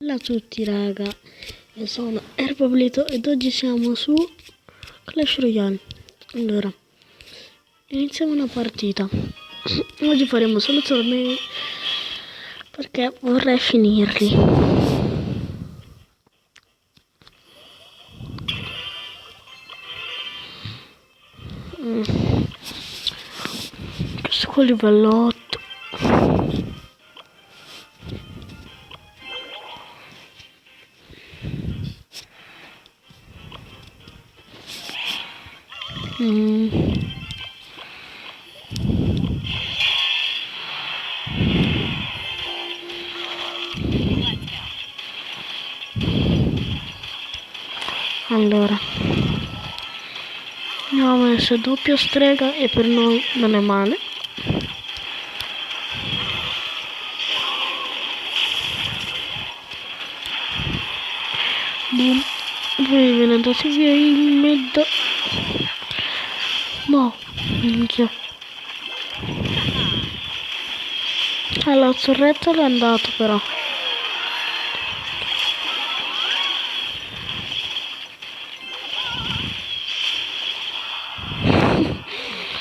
Ciao a tutti raga, io sono Erpablito ed oggi siamo su Clash Royale. Allora, iniziamo una partita. Oggi faremo solo tornei perché vorrei finirli. Questo qua è livello 8. Allora, abbiamo messo doppia strega e per noi non è male. Boom. Poi ve ne andate via in mezzo. No, minchia. La torretta l'è andato però.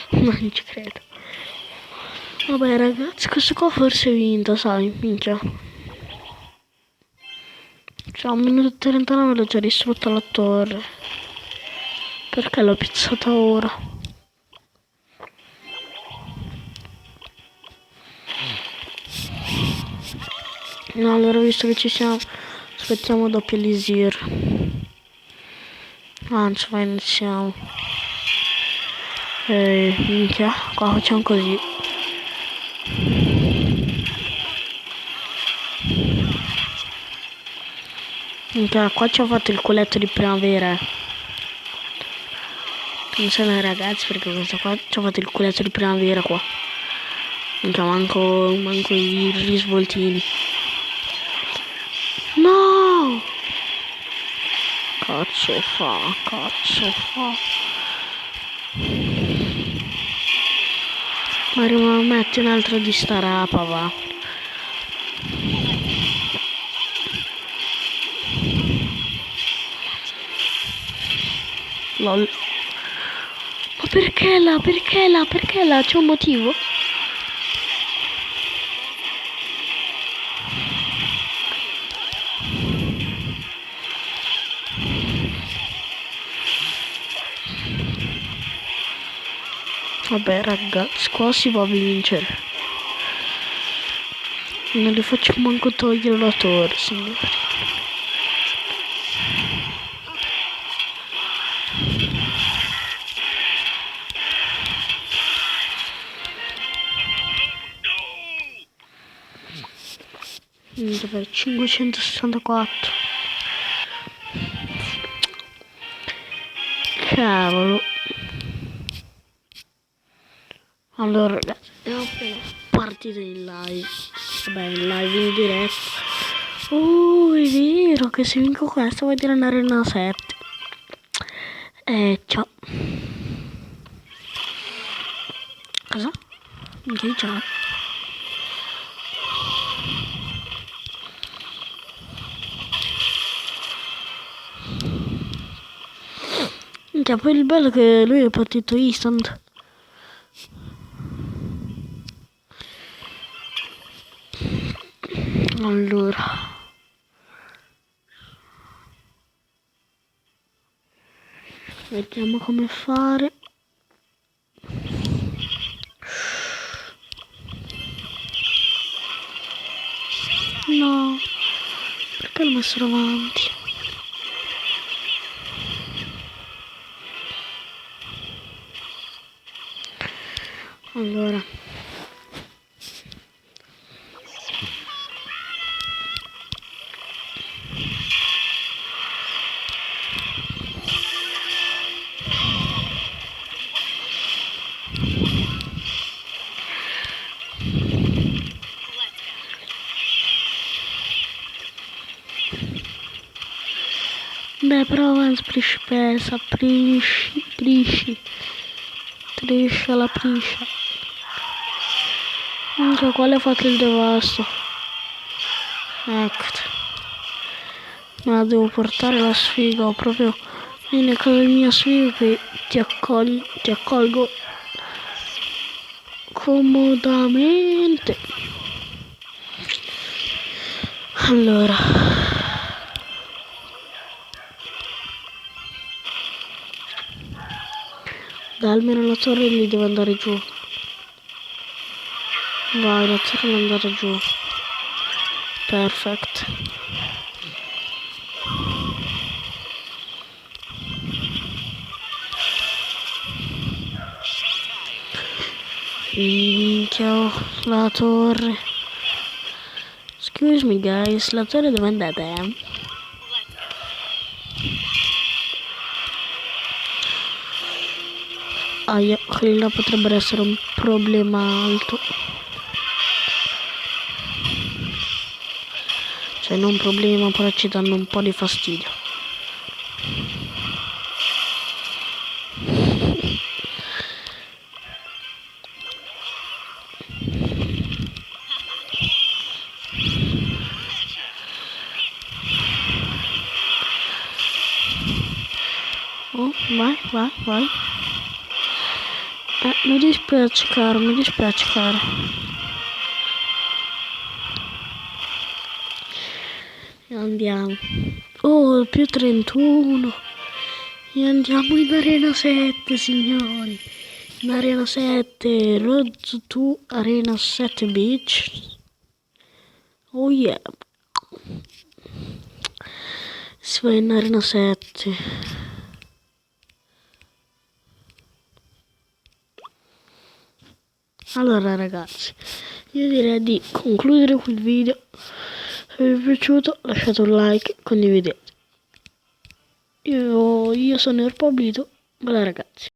Non ci credo. Vabbè ragazzi, questo qua forse è vinto, sai, minchia. Cioè, a 1 minuto e 39 l'ho già distrutta la torre. Perché l'ho pizzata ora? No, allora visto che ci siamo, aspettiamo doppio elisir. Non ci vai, iniziamo. Minchia, qua facciamo così. Minchia, qua ci ho fatto il culetto di primavera. Attenzione ragazzi, perché questo qua ci ho fatto il culetto di primavera qua. Minchia, manco i risvoltini. No! Cazzo fa. Ma metti un'altra di sta rapa, va. Lol. Ma perché là? Perché là? C'è un motivo? Vabbè ragazzi, qua si va a vincere. Non le faccio manco togliere la torre, signori. Dov'è? 564. Cavolo. Allora ragazzi, abbiamo appena partito in live. Vabbè, in live in diretta. Oh, è vero che se vinco questo vuol dire andare in una 7. Ciao. Cosa? Che ciao? Minchia, poi il bello è che lui è partito instant. Allora, vediamo come fare. No, perché l'ho messo davanti? Allora, beh, però avanza principessa, triscia la priscia. Anche quale ha fatto il devasto. Ecco. Ma devo portare la sfiga, ho proprio vieni con la mia sfiga che ti accolgo comodamente. Allora, dai, almeno la torre lì deve andare giù. Vai, la torre deve andare giù. Perfect. Minchia, la torre. Excuse me guys, la torre dove andate? Aia, quelli là potrebbero essere un problema alto. Cioè non un problema, però ci danno un po' di fastidio. Oh, vai. Mi dispiace caro, E andiamo. Oh, più 31. E andiamo in Arena 7, signori. In Arena 7, Road to Arena 7 Beach. Oh yeah. Si va in Arena 7. Allora ragazzi, io direi di concludere quel video. Se vi è piaciuto lasciate un like, condividete. Io sono Erpoblito, bella ragazzi.